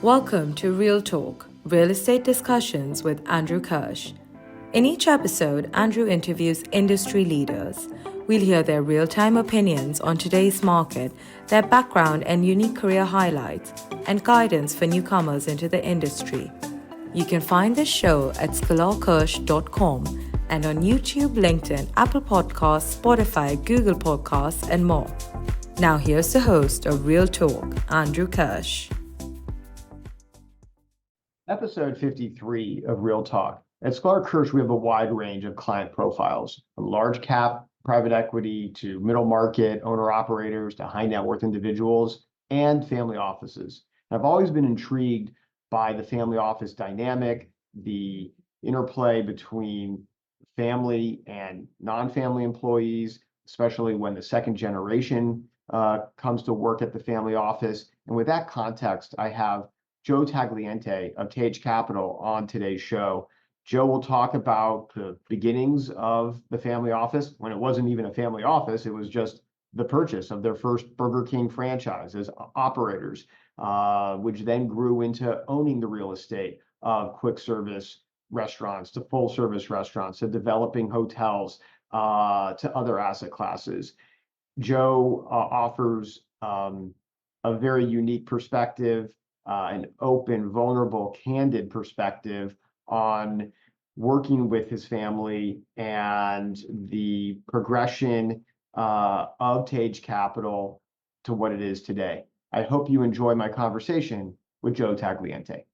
Welcome to Real Talk, Real Estate Discussions with Andrew Kirsch. In each episode, Andrew interviews industry leaders. We'll hear their real-time opinions on today's market, their background and unique career highlights, and guidance for newcomers into the industry. You can find this show at scholarkirsch.com and on YouTube, LinkedIn, Apple Podcasts, Spotify, Google Podcasts, and more. Now here's the host of Real Talk, Andrew Kirsch. Episode 53 of Real Talk. At Scholar Kirsch, we have a wide range of client profiles, from large cap private equity to middle market owner-operators to high net worth individuals and family offices. I've always been intrigued by the family office dynamic, the interplay between family and non-family employees, especially when the second generation comes to work at the family office. And with that context, I have Joe Tagliente of Tage Capital on today's show. Joe will talk about the beginnings of the family office when it wasn't even a family office. It was just the purchase of their first Burger King franchise as operators, which then grew into owning the real estate of quick service restaurants to full service restaurants to developing hotels to other asset classes. Joe offers a very unique perspective, an open, vulnerable, candid perspective on working with his family and the progression of Tage Capital to what it is today. I hope you enjoy my conversation with Joe Tagliente.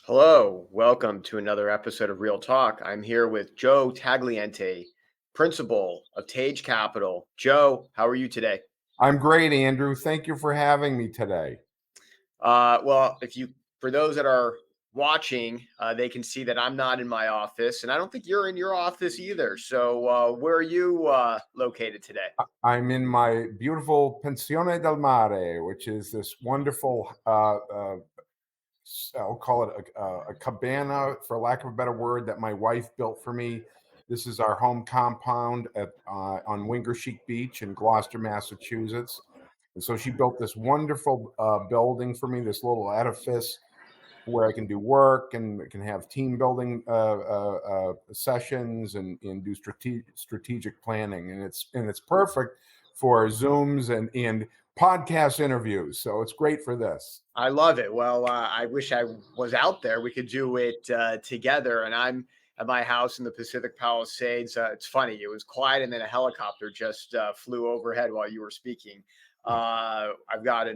Hello, welcome to another episode of Real Talk. I'm here with Joe Tagliente, principal of Tage Capital. Joe, how are you today? I'm great, Andrew. Thank you for having me today. Well, for those that are watching, they can see that I'm not in my office, and I don't think you're in your office either. So where are you located today? I'm in my beautiful Pensione del Mare, which is this wonderful, I'll call it a cabana, for lack of a better word, that my wife built for me. This is our home compound on Wingersheek Beach in Gloucester, Massachusetts. And so she built this wonderful building for me, this little edifice where I can do work and can have team building sessions and do strategic planning. And it's perfect for Zooms and podcast interviews. So it's great for this. I love it. Well, I wish I was out there. We could do it together. And I'm at my house in the Pacific Palisades. It's funny. It was quiet, and then a helicopter just flew overhead while you were speaking. I've got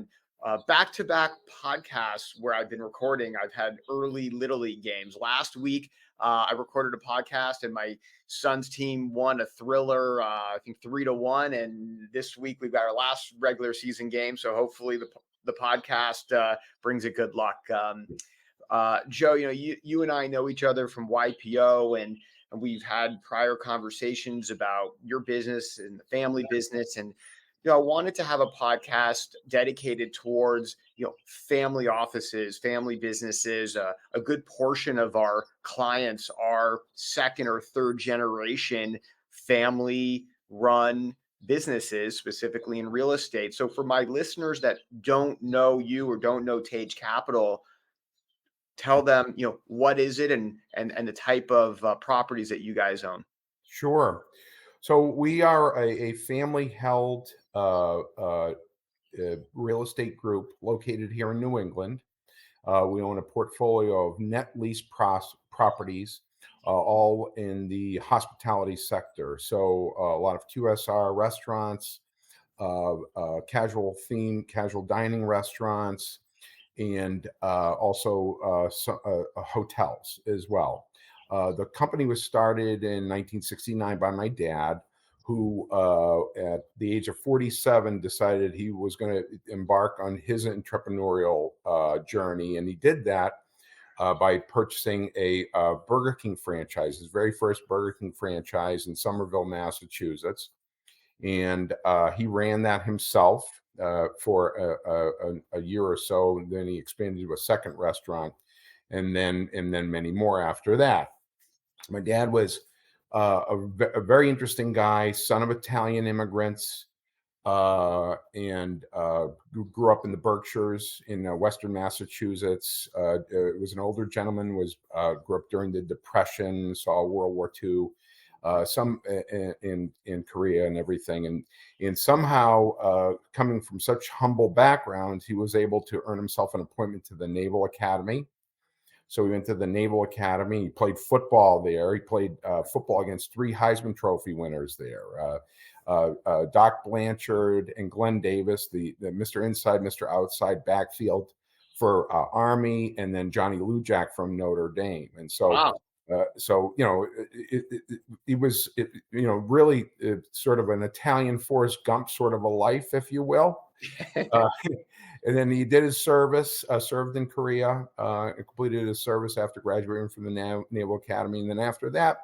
back-to-back podcasts where I've been recording. I've had early Little League games. Last week, I recorded a podcast, and my son's team won a thriller, I think 3-1. And this week we've got our last regular season game. So hopefully the podcast brings it good luck. Joe, you and I know each other from YPO, and we've had prior conversations about your business and the family business. And I wanted to have a podcast dedicated towards, family offices, family businesses. A good portion of our clients are second or third generation family run businesses, specifically in real estate. So for my listeners that don't know you or don't know Tage Capital, tell them, what is it and the type of properties that you guys own. Sure. So we are a family-held real estate group located here in New England. We own a portfolio of net-leased properties, all in the hospitality sector. So a lot of QSR restaurants, casual dining restaurants, and also hotels as well. The company was started in 1969 by my dad, who at the age of 47 decided he was going to embark on his entrepreneurial journey. And he did that by purchasing a Burger King franchise, his very first Burger King franchise in Somerville, Massachusetts. And he ran that himself for a year or so. And then he expanded to a second restaurant, and then many more after that. My dad was a very interesting guy, son of Italian immigrants, and grew up in the Berkshires in Western Massachusetts. It was an older gentleman, grew up during the Depression, saw World War II, some in Korea and everything, and somehow coming from such humble backgrounds, he was able to earn himself an appointment to the Naval Academy. So he went to the Naval Academy. He played football there. He played football against 3 Heisman Trophy winners there. Doc Blanchard and Glenn Davis, the Mr. Inside, Mr. Outside backfield for Army, and then Johnny Lujack from Notre Dame. And so, Wow. He was, really sort of an Italian Forrest Gump sort of a life, if you will. And then he did his service, served in Korea, completed his service after graduating from the Naval Academy. And then after that,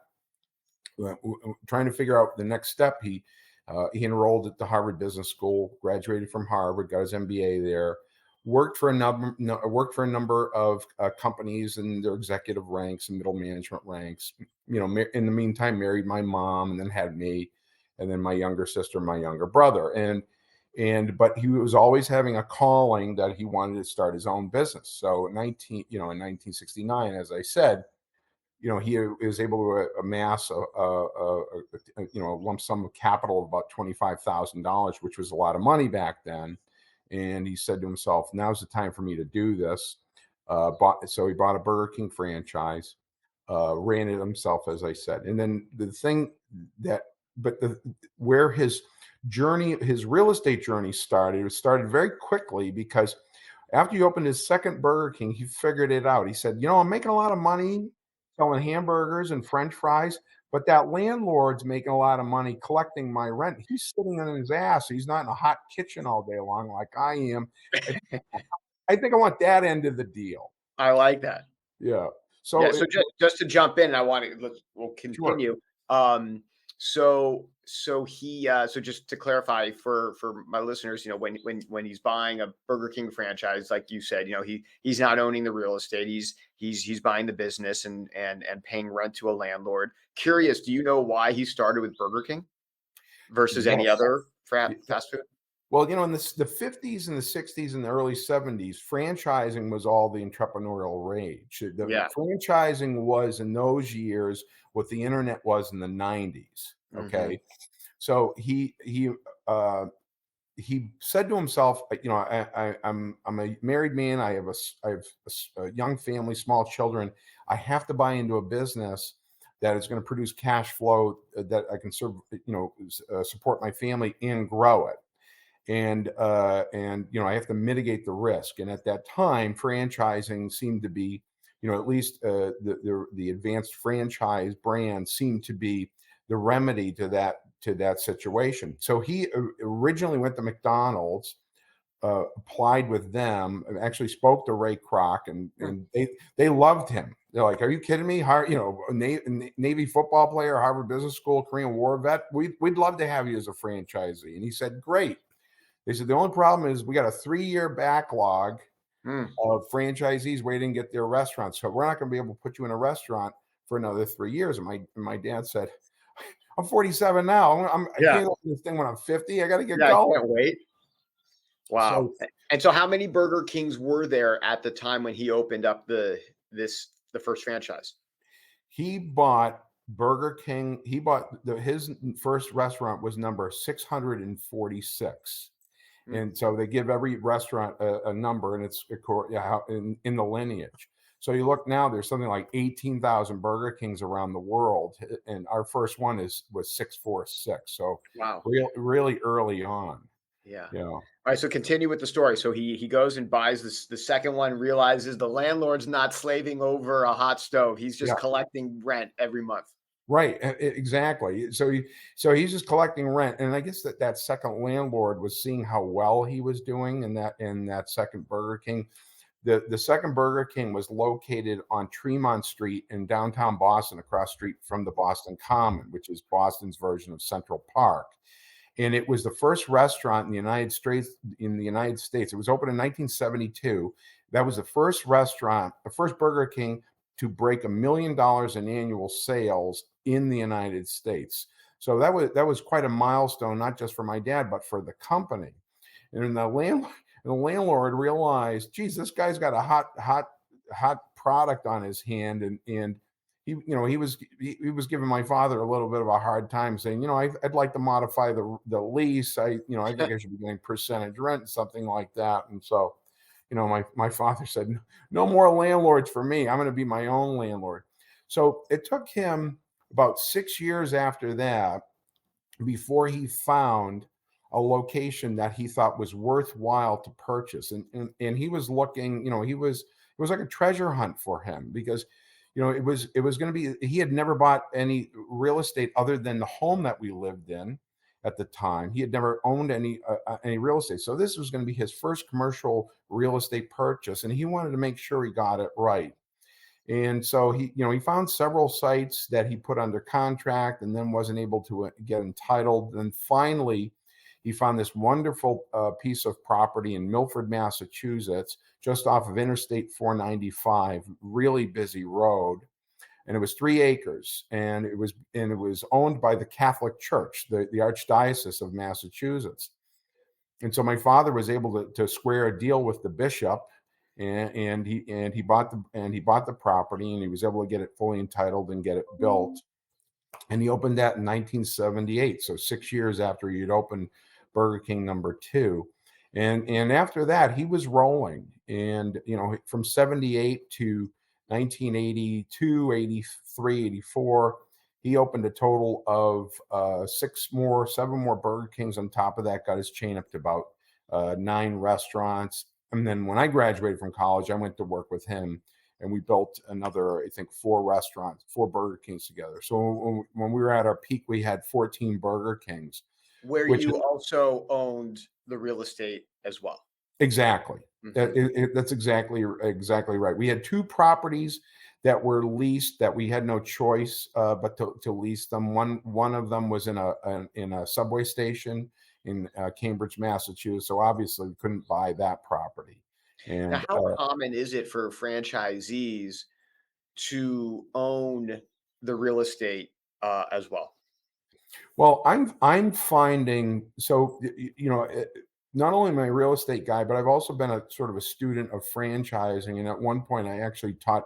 trying to figure out the next step, he enrolled at the Harvard Business School, graduated from Harvard, got his MBA there, worked for a number of companies in their executive ranks and middle management ranks. In the meantime, married my mom, and then had me, and then my younger sister, my younger brother, but he was always having a calling that he wanted to start his own business. So in 1969, as I said, he was able to amass a lump sum of capital of about $25,000, which was a lot of money back then. And he said to himself, "Now's the time for me to do this." So he bought a Burger King franchise, ran it himself, as I said. And then where his real estate journey started very quickly, because after he opened his second Burger King, he figured it out. He said, "I'm making a lot of money selling hamburgers and French fries, but that landlord's making a lot of money collecting my rent. He's sitting on his ass. He's not in a hot kitchen all day long like I am. I think I want that end of the deal." I like that. Yeah. So just to jump in, we'll continue. Sure. So just to clarify for my listeners, when he's buying a Burger King franchise, like you said, he's not owning the real estate. He's buying the business and paying rent to a landlord. Curious, do you know why he started with Burger King versus any other fast food? Well, in the 50s and the 60s and the early 70s, franchising was all the entrepreneurial rage. Franchising was in those years what the internet was in the 90s. Okay. Mm-hmm. So he said to himself, I'm a married man. I have a young family, small children. I have to buy into a business that is going to produce cash flow that I can support my family and grow it. And I have to mitigate the risk. And at that time, franchising seemed to be, at least the advanced franchise brand seemed to be the remedy to that situation. So he originally went to McDonald's, applied with them, and actually spoke to Ray Kroc, and they loved him. They're like, "Are you kidding me? Navy football player, Harvard Business School, Korean War vet. We'd love to have you as a franchisee." And he said, "Great." They said, "The only problem is we got a 3-year backlog of franchisees waiting to get their restaurants. So we're not going to be able to put you in a restaurant for another 3 years." And my dad said, "I'm 47 now. I can't open this thing when I'm 50. I got to get going." I can't wait. Wow. So how many Burger Kings were there at the time when he opened up the first franchise? He bought Burger King. He bought his first restaurant was number 646. And so they give every restaurant a number, and it's in the lineage. So you look now, there's something like 18,000 Burger Kings around the world, and our first one was 646. So wow, really early on. Yeah. All right. So continue with the story. So he goes and buys the second one, realizes the landlord's not slaving over a hot stove. He's just collecting rent every month. Right. Exactly. So he's just collecting rent. And I guess that second landlord was seeing how well he was doing in that second Burger King. The second Burger King was located on Tremont Street in downtown Boston, across the street from the Boston Common, which is Boston's version of Central Park. And it was the first restaurant in the United States. It was opened in 1972. That was the first restaurant, the first Burger King to break $1 million in annual sales in the United States. So that was quite a milestone, not just for my dad, but for the company. And the landlord realized, geez, this guy's got a hot product on his hand, and he was giving my father a little bit of a hard time, saying, I'd like to modify the lease. I think I should be getting percentage rent, something like that. And so, my father said, no more landlords for me. I'm going to be my own landlord. So it took him about 6 years after that before he found a location that he thought was worthwhile to purchase. And he was looking, it was like a treasure hunt for him, because it was going to be, he had never bought any real estate other than the home that we lived in at the time. He had never owned any real estate. So this was going to be his first commercial real estate purchase, and he wanted to make sure he got it right. And so he found several sites that he put under contract and then wasn't able to get entitled. And finally, he found this wonderful piece of property in Milford, Massachusetts, just off of Interstate 495, really busy road. And it was 3 acres, and it was owned by the Catholic Church, the Archdiocese of Massachusetts. And so my father was able to square a deal with the bishop, and he bought the property, and he was able to get it fully entitled and get it built. And he opened that in 1978, so 6 years after he had opened Burger King number 2. And after that, he was rolling. And from 78 to 1982, 83, 84, he opened a total of 7 more Burger Kings on top of that, got his chain up to about 9 restaurants. And then when I graduated from college, I went to work with him, and we built another, I think, 4 restaurants, 4 Burger Kings together. So when we were at our peak, we had 14 Burger Kings. Where Which you also owned the real estate as well. Exactly. That's exactly right. We had 2 properties that were leased that we had no choice but to lease them. One of them was in a subway station in Cambridge, Massachusetts. So obviously we couldn't buy that property. And Now, how common is it for franchisees to own the real estate as well? well, I'm finding, so not only am I a real estate guy, but I've also been a sort of a student of franchising. And at one point, I actually taught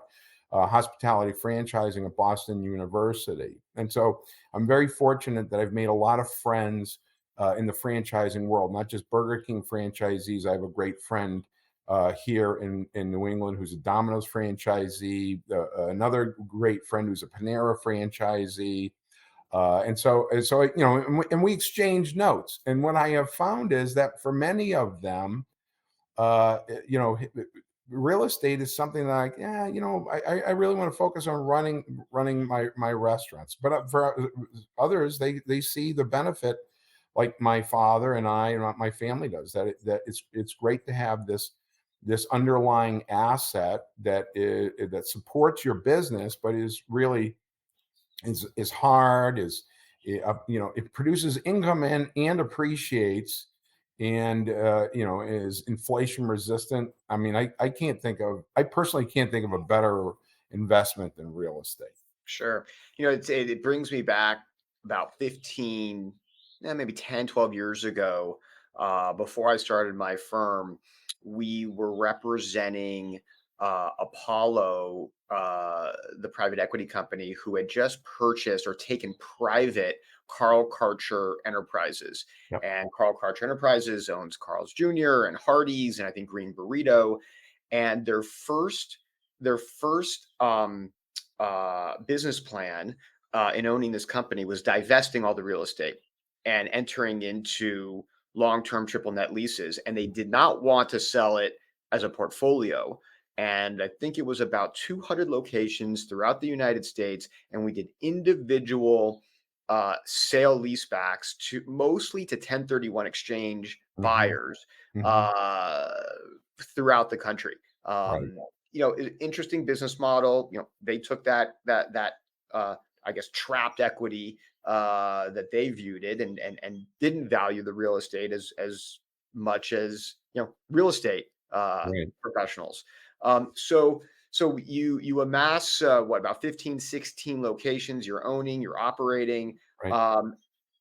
hospitality franchising at Boston University. And so I'm very fortunate that I've made a lot of friends in the franchising world, not just Burger King franchisees. I have a great friend here in New England who's a Domino's franchisee, another great friend who's a Panera franchisee. And so, and we exchange notes. And what I have found is that for many of them, uh, you know, real estate is something like, yeah, I really want to focus on running my restaurants. But for others, they see the benefit, like my father and I and my family does. That it's great to have this underlying asset that supports your business, but is really is hard, it produces income and appreciates, and is inflation resistant. I mean, I personally can't think of a better investment than real estate. Sure. It brings me back about 15, maybe 10, 12 years ago. Before I started my firm, we were representing Apollo, the private equity company, who had just purchased or taken private Carl Karcher Enterprises. Yep. And Carl Karcher Enterprises owns Carl's Jr. and Hardee's and I think Green Burrito. And their first business plan in owning this company was divesting all the real estate and entering into long-term triple net leases. And they did not want to sell it as a portfolio. And I think it was about 200 locations throughout the United States. And we did individual sale leasebacks mostly to 1031 exchange buyers throughout the country. Right. Interesting business model. They took that I guess trapped equity that they viewed it and didn't value the real estate as much as real estate Right. professionals. So you amass about 15, 16 locations you're owning, you're operating. Right.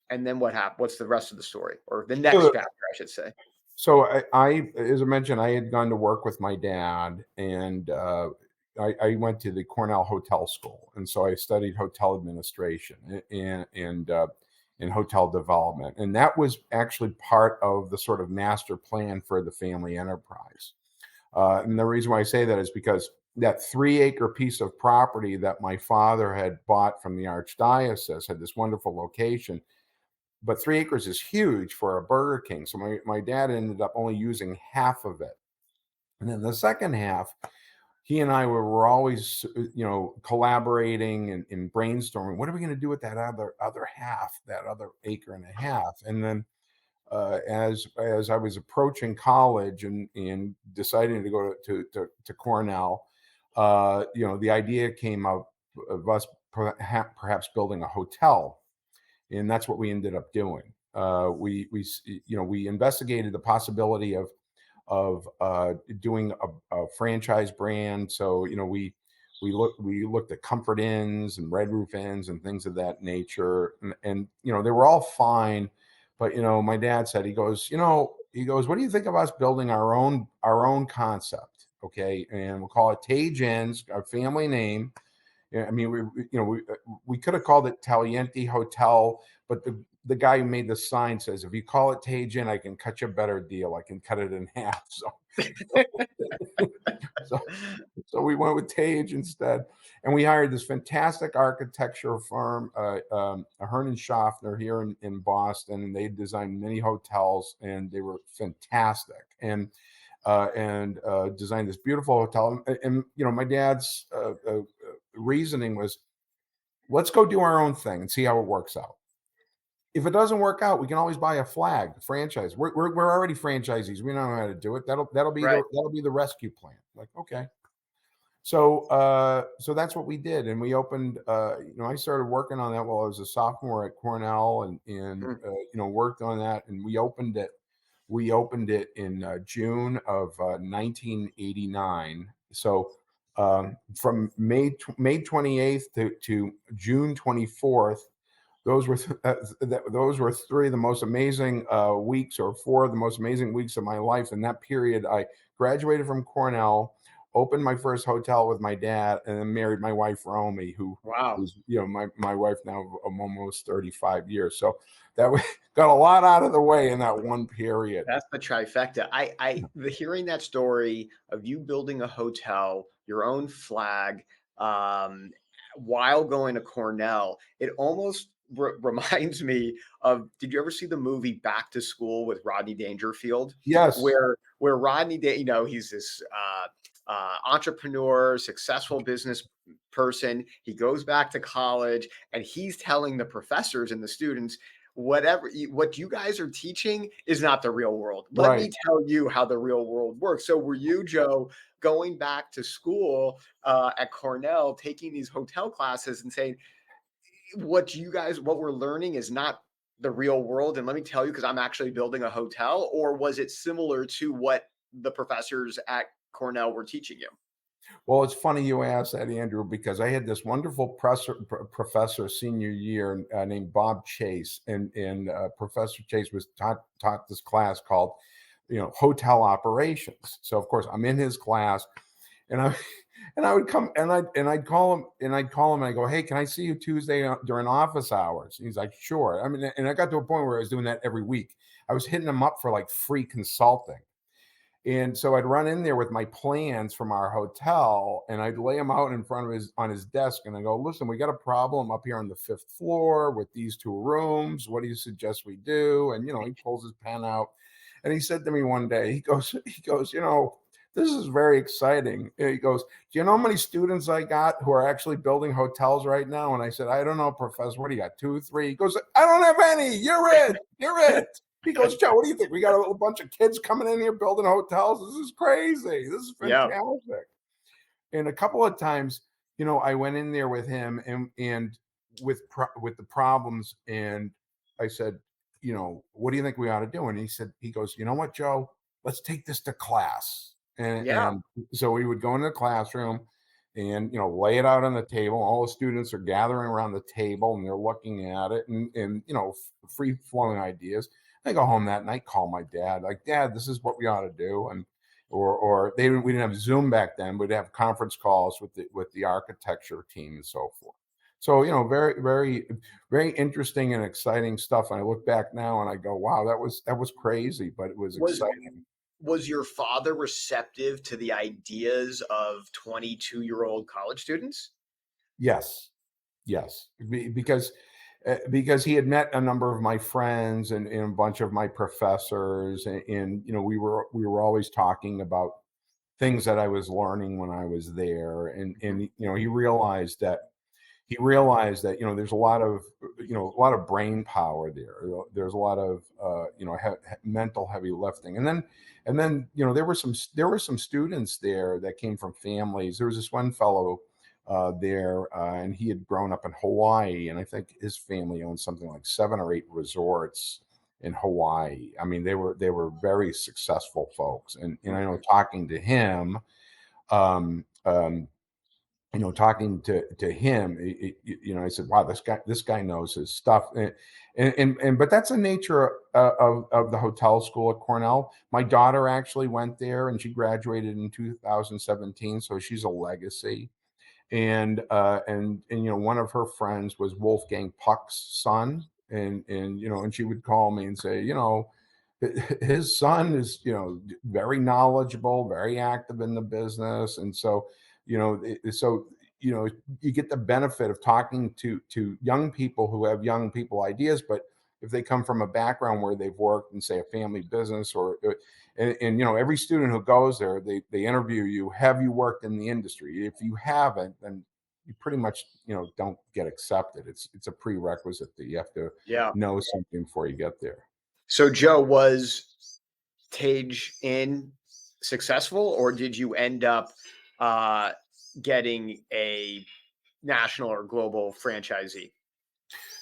And then what happened? What's the rest of the story, or the next So, chapter, I should say? so as I mentioned, I had gone to work with my dad, and I went to the Cornell Hotel School, and so I studied hotel administration and hotel development, and that was actually part of the sort of master plan for the family enterprise. And the reason why I say that is because that 3-acre piece of property that my father had bought from the archdiocese had this wonderful location, but 3 acres is huge for a Burger King. So my dad ended up only using half of it. And then the second half, he and I were always, collaborating and brainstorming. What are we going to do with that other half, that other acre and a half? And then as I was approaching college and deciding to go to Cornell, the idea came up of us perhaps building a hotel, and that's what we ended up doing. We investigated the possibility of doing a franchise brand. So we looked at Comfort Inns and Red Roof Inns and things of that nature, and they were all fine. But my dad said, he goes, what do you think of us building our own concept? Okay, and we'll call it Tage Inns, our family name. Yeah, I mean, we could have called it Tagliente Hotel, but the guy who made the sign says, if you call it Tage Inn, I can cut you a better deal. I can cut it in half. So, so we went with Tage instead, and we hired this fantastic architecture firm, Hernan Schaffner here in Boston, and they designed many hotels, and they were fantastic. And designed this beautiful hotel. And my dad's reasoning was, let's go do our own thing and see how it works out. If it doesn't work out, we can always buy a franchise. We're already franchisees. We know how to do it. That'll be Right. that'll be the rescue plan. Like, okay. So that's what we did, and we opened. I started working on that while I was a sophomore at Cornell, and worked on that, and we opened it. We opened it in June of 1989. So from May 28th to June 24th, those were those were 3 of the most amazing weeks, or 4 of the most amazing weeks of my life. In that period, I graduated from Cornell, opened my first hotel with my dad, and then married my wife Romy, who Wow. was my wife now of almost 35 years. So that got a lot out of the way in that one period. That's the trifecta. Hearing that story of you building a hotel, your own flag, while going to Cornell, it almost reminds me of, did you ever see the movie Back to School with Rodney Dangerfield? Yes. Where Rodney, he's this entrepreneur, successful business person. He goes back to college, and he's telling the professors and the students, what you guys are teaching is not the real world. Let me tell you how the real world works. So were you, Joe, going back to school at Cornell, taking these hotel classes and saying, what we're learning is not the real world, and let me tell you, because I'm actually building a hotel? Or was it similar to what the professors at Cornell were teaching you? Well, it's funny you asked that, Andrew, because I had this wonderful professor senior year named Bob Chase, and Professor Chase was taught this class called, hotel operations. So of course I'm in his class, and I would come and I'd call him and I go, hey, can I see you Tuesday during office hours? And he's like, sure. I mean, and I got to a point where I was doing that every week. I was hitting him up for like free consulting. And so I'd run in there with my plans from our hotel, and I'd lay them out in front of on his desk, and I go, listen, we got a problem up here on the 5th floor with these 2 rooms. What do you suggest we do? And he pulls his pen out, and he said to me one day, he goes, this is very exciting. He goes, do you know how many students I got who are actually building hotels right now? And I said, I don't know, Professor. What do you got, 2, 3? He goes, I don't have any. You're it. You're it. He goes, Joe, what do you think? We got a bunch of kids coming in here building hotels. This is crazy. This is fantastic. Yeah. And a couple of times, I went in there with him and with the problems, and I said, what do you think we ought to do? And he goes, you know what, Joe? Let's take this to class. And so we would go into the classroom, and lay it out on the table. All the students are gathering around the table and they're looking at it, and free flowing ideas. I go home that night, call my dad, like, Dad, this is what we ought to do. And we didn't have Zoom back then. We'd have conference calls with the architecture team and so forth. So very, very, very interesting and exciting stuff. And I look back now and I go, wow, that was crazy, but it was exciting. Was your father receptive to the ideas of 22-year-old college students? Yes, yes, because he had met a number of my friends and a bunch of my professors, and we were always talking about things that I was learning when I was there, and he realized that there's a lot of brain power there. There's a lot of mental heavy lifting, and then there were some students there that came from families. There was this one fellow there, and he had grown up in Hawaii, and I think his family owned something like 7 or 8 resorts in Hawaii. I mean, they were very successful folks, and I know, talking to him, um, um, talking to him, I said, wow, this guy knows his stuff. And but that's the nature of the hotel school at Cornell. My daughter actually went there, and she graduated in 2017, so she's a legacy. And one of her friends was Wolfgang Puck's son, and she would call me and say, his son is very knowledgeable, very active in the business. And so you get the benefit of talking to young people who have young people ideas, but if they come from a background where they've worked in, say, a family business, and every student who goes there, they interview you, have you worked in the industry? If you haven't, then you pretty much don't get accepted. It's a prerequisite that you have to know something before you get there. So, Joe, was Tage in successful, or did you end up getting a national or global franchisee?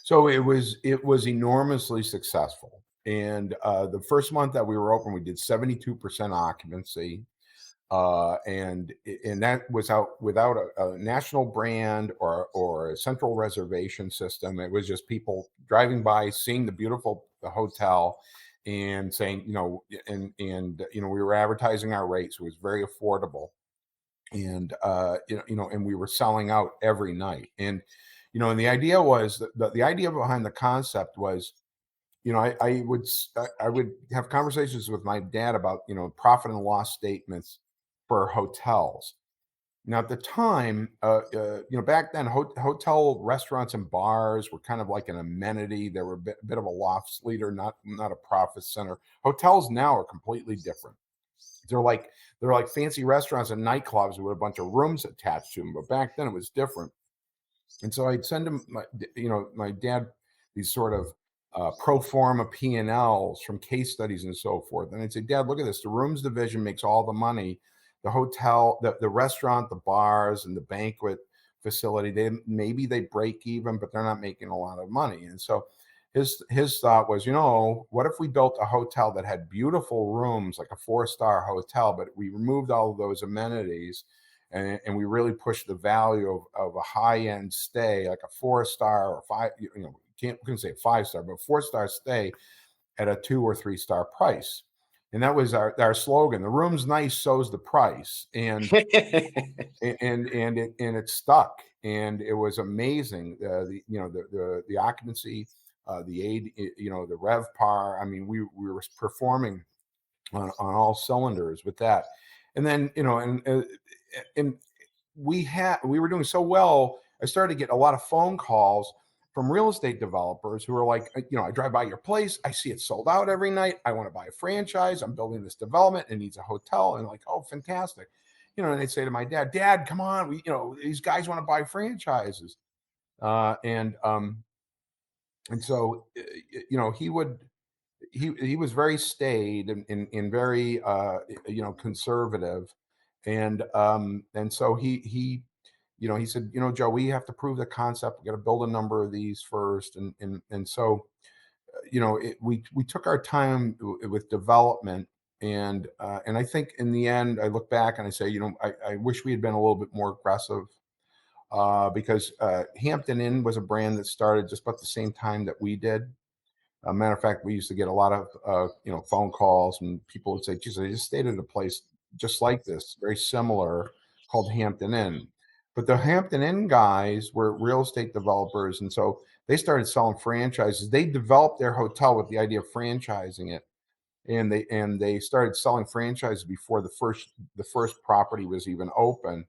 So it was enormously successful. And the first month that we were open, we did 72% occupancy. And that was without a national brand or a central reservation system. It was just people driving by, seeing the hotel, and saying, we were advertising our rates. It was very affordable, and and we were selling out every night. And and the idea was the idea behind the concept was, I would have conversations with my dad about profit and loss statements for hotels. Now, at the time, back then, hotel restaurants and bars were kind of like an amenity. They were a bit of a loss leader, not a profit center. Hotels now are completely different. They're like fancy restaurants and nightclubs with a bunch of rooms attached to them. But back then, it was different. And so I'd send him, my dad, these sort of pro forma P&Ls from case studies and so forth. And I'd say, Dad, look at this. The rooms division makes all the money. The hotel, the restaurant, the bars, and the banquet facility, maybe they break even, but they're not making a lot of money. And so his thought was, what if we built a hotel that had beautiful rooms, like a 4-star hotel, but we removed all of those amenities, and we really pushed the value of a high-end stay, like a 4-star or 5, couldn't say 5-star, but 4-star stay at a 2 or 3-star price. And that was our slogan. The room's nice, so's the price. And it stuck, and it was amazing. The occupancy, the aid, the RevPAR. I mean, we were performing on all cylinders with that. And then and we were doing so well, I started to get a lot of phone calls from real estate developers who are like, I drive by your place, I see it sold out every night. I want to buy a franchise. I'm building this development. It needs a hotel. And like, oh, fantastic. And they'd say to my dad, Dad, come on, these guys want to buy franchises. And so, he was very staid and very, conservative. And so he said, Joe, we have to prove the concept. We got to build a number of these first. And so, we took our time with development, And I think in the end, I look back and I say, I wish we had been a little bit more aggressive, because Hampton Inn was a brand that started just about the same time that we did. Matter of fact, we used to get a lot of phone calls, and people would say, "Geez, I just stayed at a place just like this, very similar, called Hampton Inn." But the Hampton Inn guys were real estate developers, and so they started selling franchises. They developed their hotel with the idea of franchising it, and they started selling franchises before the first property was even open.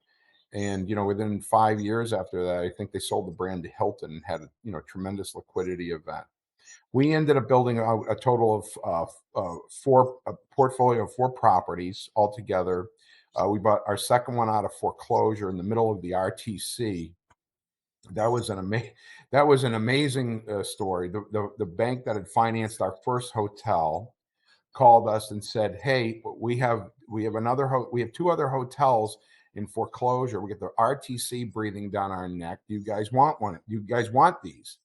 And within 5 years after that, I think they sold the brand to Hilton and had a tremendous liquidity event. We ended up building a total of a portfolio of 4 properties altogether. We bought our second one out of foreclosure in the middle of the RTC. That was an amazing story. The bank that had financed our first hotel called us and said, "Hey, we have 2 other hotels in foreclosure. We get the RTC breathing down our neck. Do you guys want one? Do you guys want these?"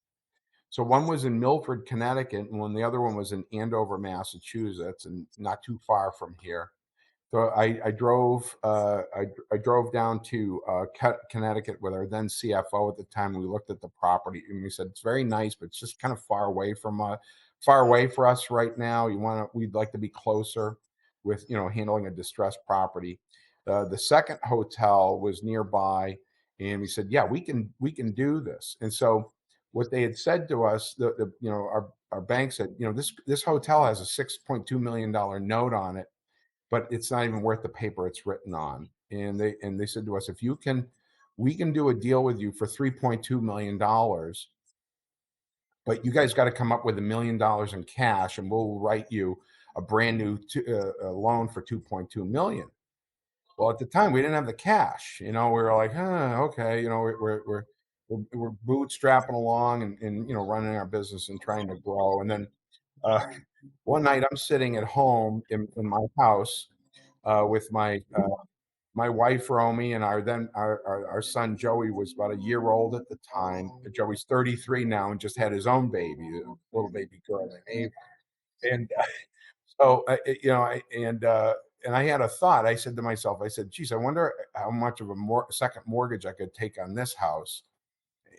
So one was in Milford, Connecticut, and the other one was in Andover, Massachusetts, and not too far from here. So I drove down to Connecticut with our then CFO at the time. We looked at the property and we said, "It's very nice, but it's just kind of far away for us right now. We'd like to be closer with handling a distressed property." The second hotel was nearby, and we said, "Yeah, we can do this." And so what they had said to us, our bank said, this hotel has a $6.2 million note on it, but it's not even worth the paper it's written on. And they said to us, we can do a deal with you for $3.2 million, but you guys got to come up with $1 million in cash, and we'll write you a brand new loan for $2.2 million. Well, at the time we didn't have the cash. We were like, okay, we're bootstrapping along and running our business and trying to grow. And then one night I'm sitting at home in my house with my wife Romy, and our son Joey was about a year old at the time. Joey's 33 now and just had his own baby, a little baby girl named Ava. And so and I had a thought. I said to myself, "Geez, I wonder how much of a second mortgage I could take on this house,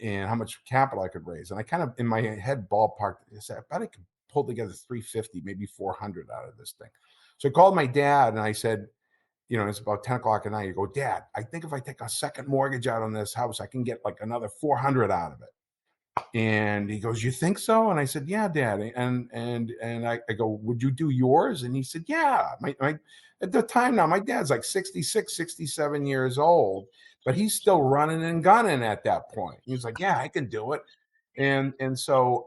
and how much capital I could raise." And I kind of in my head ballparked. I said, "I bet I could pull together 350, maybe 400 out of this thing." So I called my dad and I said, it's about 10 o'clock at night. You go, "Dad, I think if I take a second mortgage out on this house, I can get like another 400 out of it." And he goes, "You think so?" And I said, "Yeah, Dad." And I go, "Would you do yours?" And he said, "Yeah." My at the time now, my dad's like 66, 67 years old, but he's still running and gunning at that point. He's like, "Yeah, I can do it." And so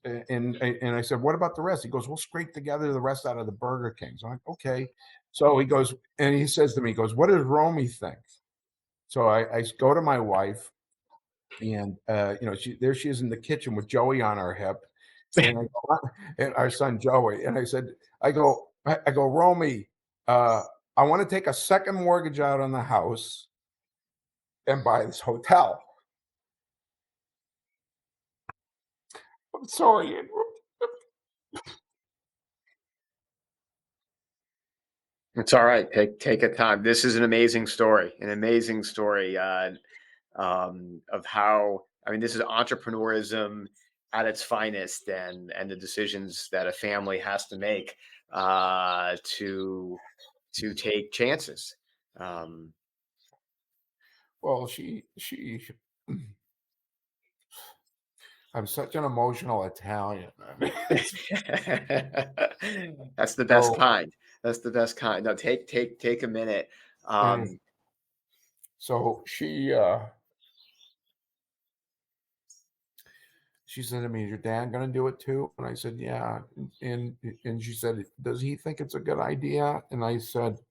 and I said, "What about the rest?" He goes, "We'll scrape together the rest out of the Burger King." So I'm like, "Okay." So he goes, and he says to me, he goes, "What does Romy think?" So I go to my wife, and there she is in the kitchen with Joey on her hip, and and our son Joey. And I go, "Romy, I want to take a second mortgage out on the house and buy this hotel." I'm sorry, Andrew. It's all right. Take a time. This is an amazing story. Of how, I mean, this is entrepreneurism at its finest, and the decisions that a family has to make to take chances. Well, I'm such an emotional Italian. That's the best kind. That's the best kind. No, take a minute. So she said to me, "Is your dad going to do it too?" And I said, "Yeah." And she said, "Does he think it's a good idea?" And I said,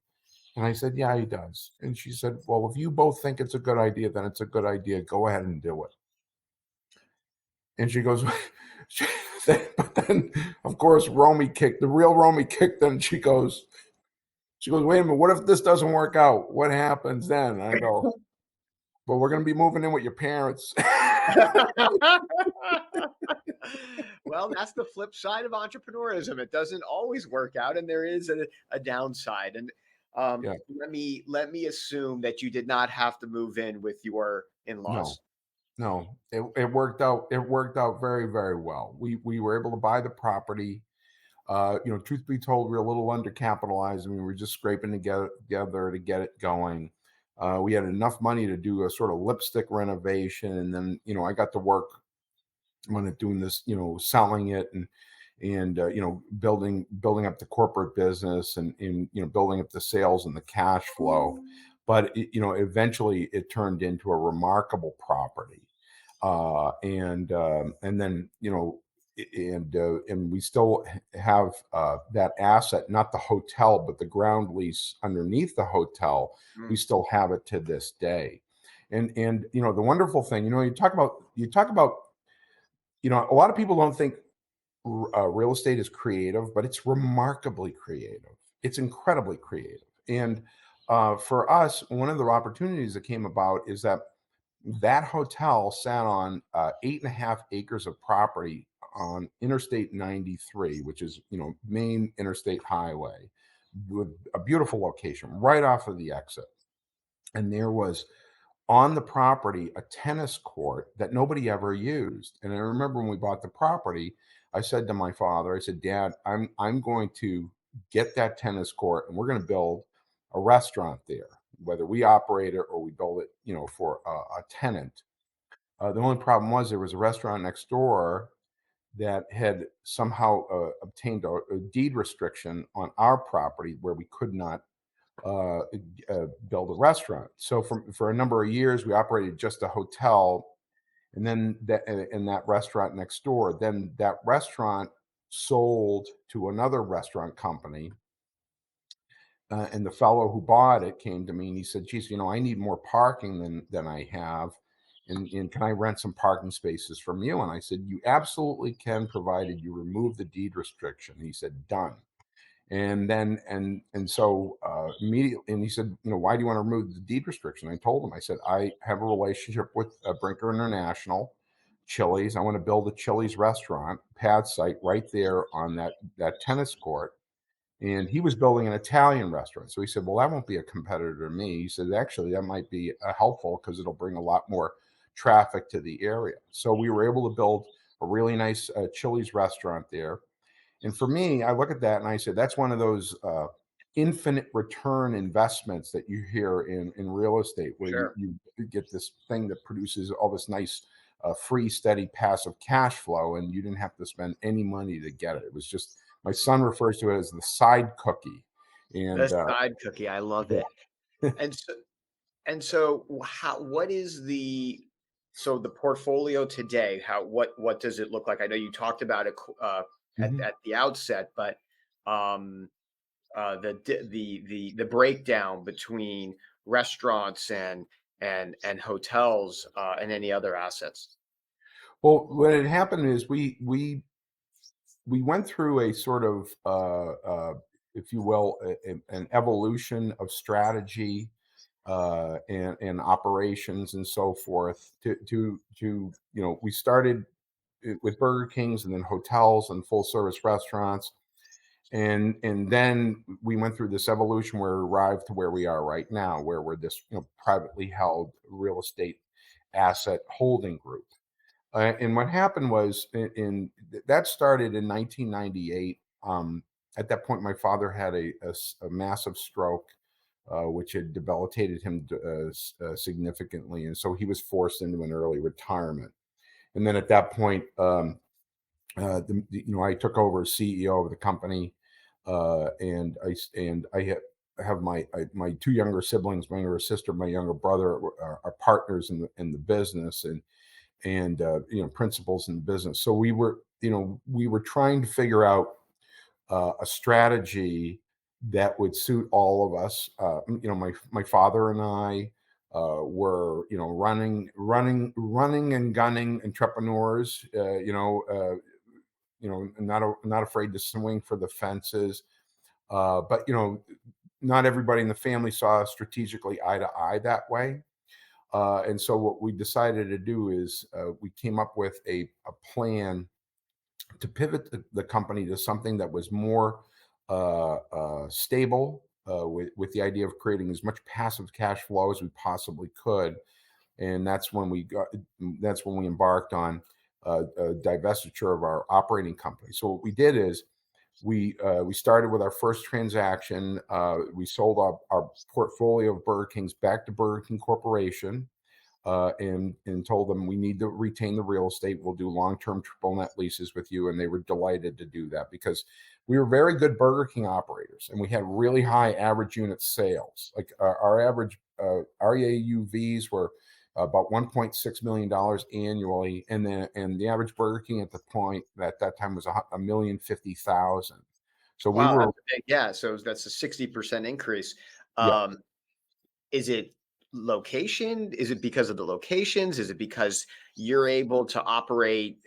"Yeah, he does." And she said, "Well, if you both think it's a good idea, then it's a good idea. Go ahead and do it." And she goes, but then of course the real Romy kicked in. She goes, "Wait a minute, what if this doesn't work out? What happens then?" And I go, "Well, we're going to be moving in with your parents." Well, that's the flip side of entrepreneurism. It doesn't always work out, and there is a downside. And Yeah. let me assume that you did not have to move in with your No, in-laws. no, it worked out. It worked out very, very well. We were able to buy the property. Truth be told, we were a little undercapitalized. I mean, we were just scraping together to get it going. We had enough money to do a sort of lipstick renovation, and then I got to work on it doing this, selling it and building up the corporate business and building up the sales and the cash flow. But eventually it turned into a remarkable property, and then and we still have that asset, not the hotel, but the ground lease underneath the hotel. We Mm, still have it to this day. And the wonderful thing, you talk about a lot of people don't think real estate is creative, but it's remarkably creative. It's incredibly creative. And for us, one of the opportunities that came about is that hotel sat on 8.5 acres of property on Interstate 93, which is main interstate highway, with a beautiful location right off of the exit. And there was on the property a tennis court that nobody ever used. And I remember when we bought the property, I said to my father, I said, Dad, I'm going to get that tennis court and we're going to build a restaurant there, whether we operate it or we build it, for a tenant. The only problem was there was a restaurant next door that had somehow obtained a deed restriction on our property where we could not uh, build a restaurant. So for a number of years, we operated just a hotel, and then that in that restaurant next door. Then that restaurant sold to another restaurant company, and the fellow who bought it came to me and he said, "Geez, I need more parking than I have." And can I rent some parking spaces from you? And I said, you absolutely can, provided you remove the deed restriction. And he said, done. And then and so immediately, and he said, why do you want to remove the deed restriction? I told him, I said, I have a relationship with Brinker International, Chili's. I want to build a Chili's restaurant pad site right there on that tennis court. And he was building an Italian restaurant. So he said, well, that won't be a competitor to me. He said, actually, that might be helpful because it'll bring a lot more traffic to the area. So we were able to build a really nice Chili's restaurant there. And for me, I look at that and I say, that's one of those infinite return investments that you hear in real estate, where sure. you get this thing that produces all this nice, free, steady, passive cash flow, and you didn't have to spend any money to get it. It was just, my son refers to it as the side cookie. The And side cookie, I love yeah. it. And so what is the portfolio today? What does it look like? I know you talked about it Mhm. at the outset, but um, the breakdown between restaurants and hotels and any other assets. Well, what had happened is we went through a sort of, if you will, an evolution of strategy and operations and so forth. We started with Burger Kings and then hotels and full service restaurants, and then we went through this evolution where we arrived to where we are right now, where we're this privately held real estate asset holding group. And what happened was, that started in 1998. At that point, my father had a massive stroke, which had debilitated him significantly, and so he was forced into an early retirement. And then at that point, I took over as CEO of the company, and I have my two younger siblings, my younger sister, my younger brother, are partners in the business, and principals in the business. So we were trying to figure out a strategy that would suit all of us. My father and I were running and gunning entrepreneurs. Not afraid to swing for the fences. But not everybody in the family saw strategically eye to eye that way. And so what we decided to do is we came up with a plan to pivot the company to something that was more stable, with the idea of creating as much passive cash flow as we possibly could. And that's when we embarked on a divestiture of our operating company. So what we did is we started with our first transaction. We sold our portfolio of Burger Kings back to Burger King Corporation, and told them we need to retain the real estate. We'll do long-term triple net leases with you, and they were delighted to do that because we were very good Burger King operators, and we had really high average unit sales. Like our average REAUVs were about $1.6 million annually, and the average Burger King at that time was $1,050,000. So we Wow, were, that's a yeah. So that's a 60% increase. yeah. Um, is it location? Is it because of the locations? Is it because you're able to operate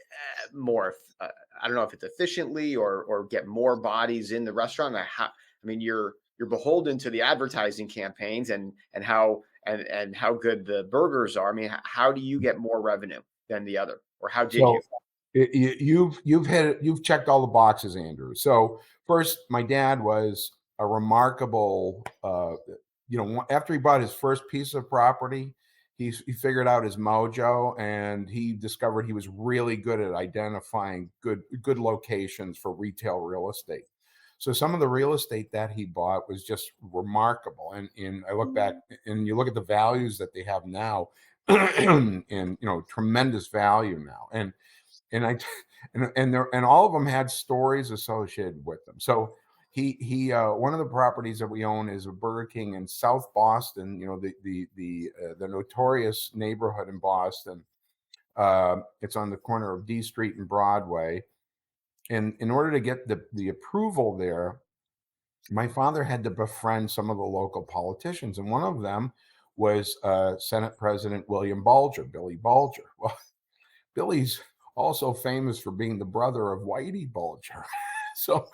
more? I don't know if it's efficiently or get more bodies in the restaurant. I mean, you're beholden to the advertising campaigns and how how good the burgers are. I mean, how do you get more revenue than the other, or how did you? So you've checked all the boxes, Andrew. So first, my dad was a remarkable. After he bought his first piece of property, he figured out his mojo, and he discovered he was really good at identifying good locations for retail real estate. So some of the real estate that he bought was just remarkable. And I look back and you look at the values that they have now, and tremendous value now. And I and all of them had stories associated with them. So he one of the properties that we own is a Burger King in South Boston, the notorious neighborhood in Boston. It's on the corner of D Street and Broadway. And in order to get the approval there, my father had to befriend some of the local politicians, and one of them was Senate President William Bulger, Billy Bulger. Well, Billy's also famous for being the brother of Whitey Bulger. so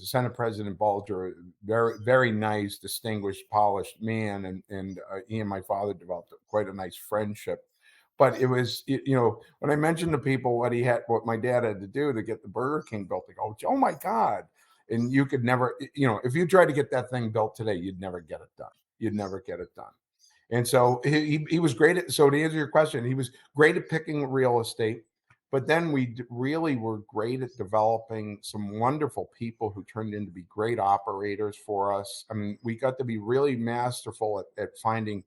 Senate President Bulger, very very nice, distinguished, polished man, and he and my father developed quite a nice friendship. But it was, when I mentioned to people what my dad had to do to get the Burger King built, they go, "Oh my God!" And you could never, if you tried to get that thing built today, you'd never get it done. You'd never get it done. And so he was great at. So to answer your question, he was great at picking real estate. But then we really were great at developing some wonderful people who turned into be great operators for us. I mean, we got to be really masterful at finding,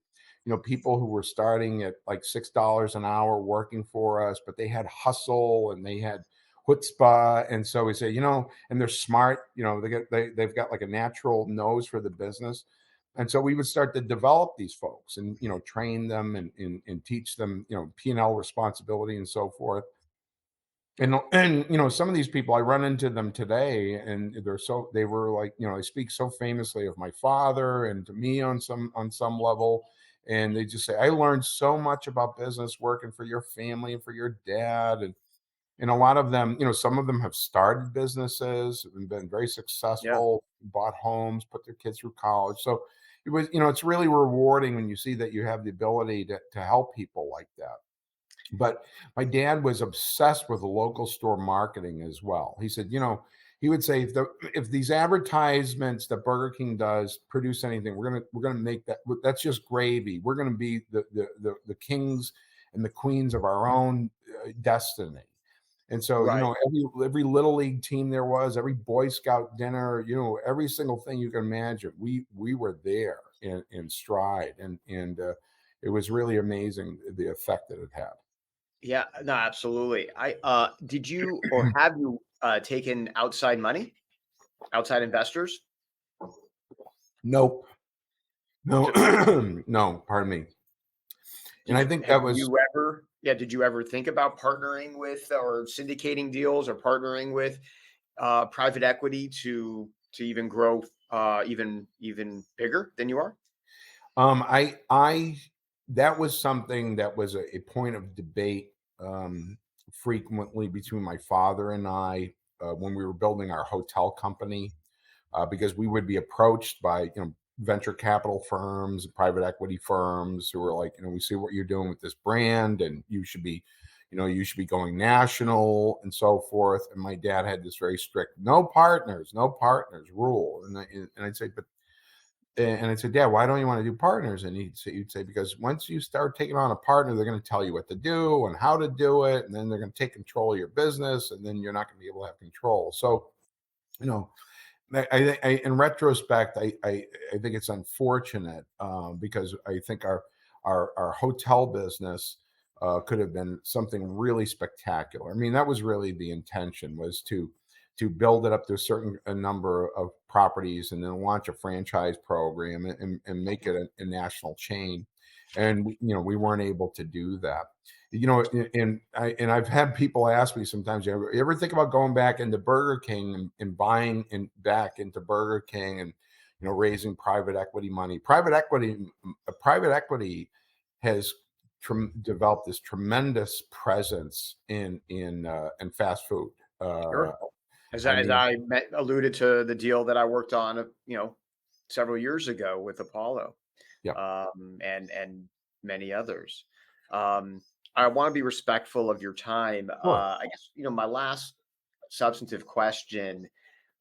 people who were starting at like $6 an hour working for us, but they had hustle and they had chutzpah. And so we say, and they're smart, they've got like a natural nose for the business. And so we would start to develop these folks and, train them and teach them, P&L responsibility and so forth. And some of these people, I run into them today, and they were like, they speak so famously of my father and to me on some level. And they just say, I learned so much about business working for your family and for your dad. And a lot of them, some of them have started businesses and been very Yeah. successful, bought homes, put their kids through college. So it was, it's really rewarding when you see that you have the ability to help people like that. But my dad was obsessed with the local store marketing as well. He said, he would say, if these advertisements that Burger King does produce anything, we're gonna make that. That's just gravy. We're gonna be the kings and the queens of our own destiny. And so, Right. every little league team there was, every Boy Scout dinner, every single thing you can imagine, we were there in stride, and it was really amazing the effect that it had. Yeah, no, absolutely. Did you or have you taken outside money, outside investors? Nope. No, To, no, pardon me. And did I you think have that was you ever? Yeah, did you ever think about partnering with or syndicating deals or partnering with private equity to even grow even bigger than you are? I that was something that was a point of debate frequently between my father and I when we were building our hotel company, because we would be approached by venture capital firms, private equity firms who were like, we see what you're doing with this brand, and you should be going national and so forth. And my dad had this very strict no partners rule. And I'd say, and I'd say, Dad, why don't you want to do partners? And you'd say, because once you start taking on a partner, they're going to tell you what to do and how to do it. And then they're going to take control of your business, and then you're not going to be able to have control. So, in retrospect, I think it's unfortunate because I think our hotel business could have been something really spectacular. I mean, that was really the intention, was to build it up to a certain number of properties and then launch a franchise program and make it a national chain. And we weren't able to do that. And I've had people ask me sometimes, you ever think about going back into Burger King and buying back into Burger King and raising private equity money? Private equity has developed this tremendous presence in fast food. Sure. As I alluded to the deal that I worked on, several years ago with Apollo, Yeah. and many others. I want to be respectful of your time. Sure. I guess, my last substantive question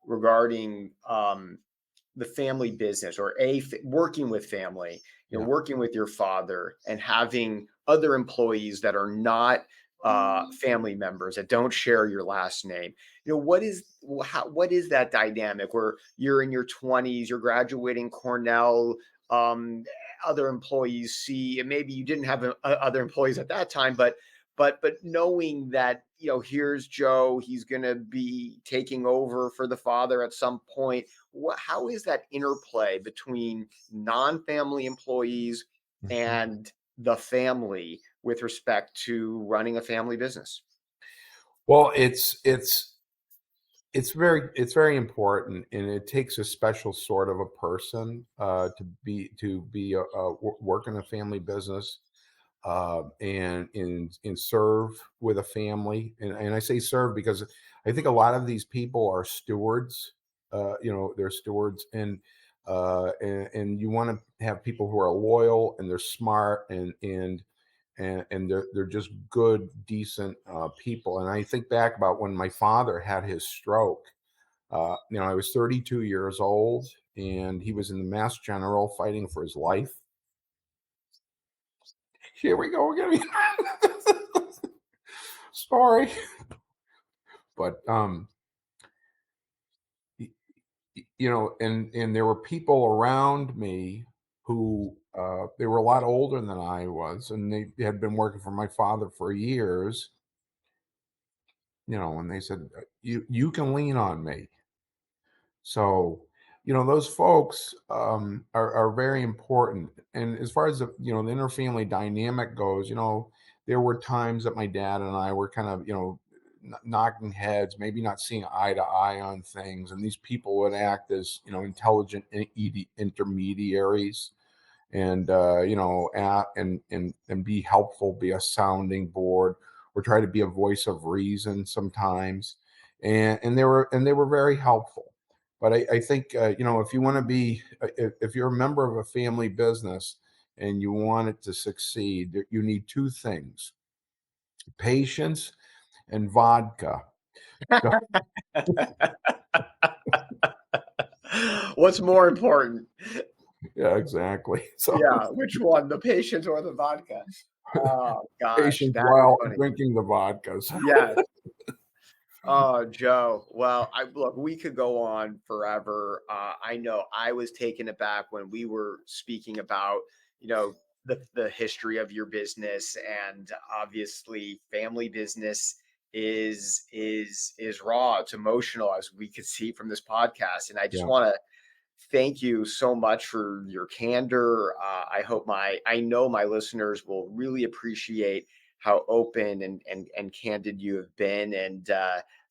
regarding the family business, or working with family, working with your father and having other employees that are not family members, that don't share your last name. What is that dynamic where you're in your 20s, you're graduating Cornell, other employees see, and maybe you didn't have other employees at that time, but knowing that, here's Joe, he's going to be taking over for the father at some point. How is that interplay between non-family employees and the family with respect to running a family business? Well, it's very important, and it takes a special sort of a person to work in a family business and serve with a family. And I say serve because I think a lot of these people are stewards. They're stewards, and you want to have people who are loyal, and they're smart, and they're just good, decent people. And I think back about when my father had his stroke. I was 32 years old, and he was in the Mass General fighting for his life. Here we go again. Sorry, but and there were people around me who they were a lot older than I was, and they had been working for my father for years. And they said, you can lean on me. So, those folks are very important. And as far as the interfamily dynamic goes, there were times that my dad and I were kind of, knocking heads, maybe not seeing eye to eye on things. And these people would act as, intelligent intermediaries, and and be helpful, be a sounding board, or try to be a voice of reason sometimes. And they were very helpful. But I think if you want to be, if you're a member of a family business and you want it to succeed, you need two things: patience and vodka. What's more important? Yeah, exactly. So Yeah, which one, the patience or the vodka? Oh gosh, patience that is while funny. drinking the vodkas. Yes. Oh, Joe. Well, look, we could go on forever. I know I was taken aback when we were speaking about, the history of your business, and obviously family business is raw. It's emotional, as we could see from this podcast. And I just Yeah. want to thank you so much for your candor. I know my listeners will really appreciate how open and candid you have been. And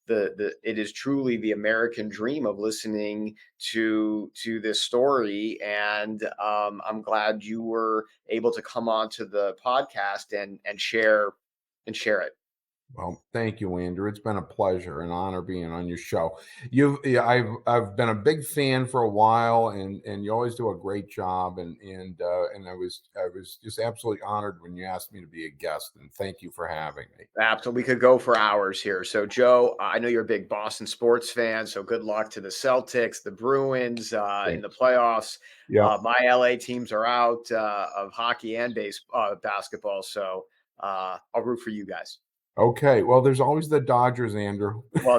it is truly the American dream of listening to this story. And I'm glad you were able to come on to the podcast and share it. Well, thank you, Andrew. It's been a pleasure and honor being on your show. I've been a big fan for a while, and you always do a great job. And I was just absolutely honored when you asked me to be a guest. And thank you for having me. Absolutely. We could go for hours here. So, Joe, I know you're a big Boston sports fan. So, good luck to the Celtics, the Bruins in the playoffs. Yeah. My LA teams are out of hockey and basketball. So, I'll root for you guys. Okay. Well, there's always the Dodgers, Andrew. Well,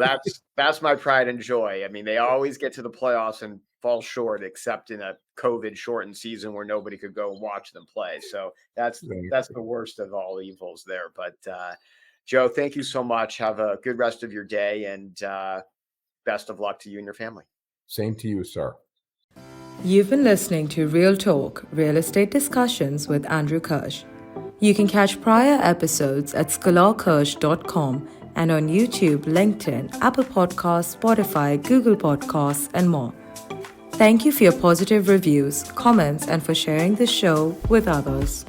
that's my pride and joy. I mean, they always get to the playoffs and fall short, except in a COVID shortened season where nobody could go and watch them play. So that's the worst of all evils there. But Joe, thank you so much. Have a good rest of your day, and best of luck to you and your family. Same to you, sir. You've been listening to Real Talk, Real Estate Discussions with Andrew Kirsch. You can catch prior episodes at scholarkirsch.com and on YouTube, LinkedIn, Apple Podcasts, Spotify, Google Podcasts, and more. Thank you for your positive reviews, comments, and for sharing the show with others.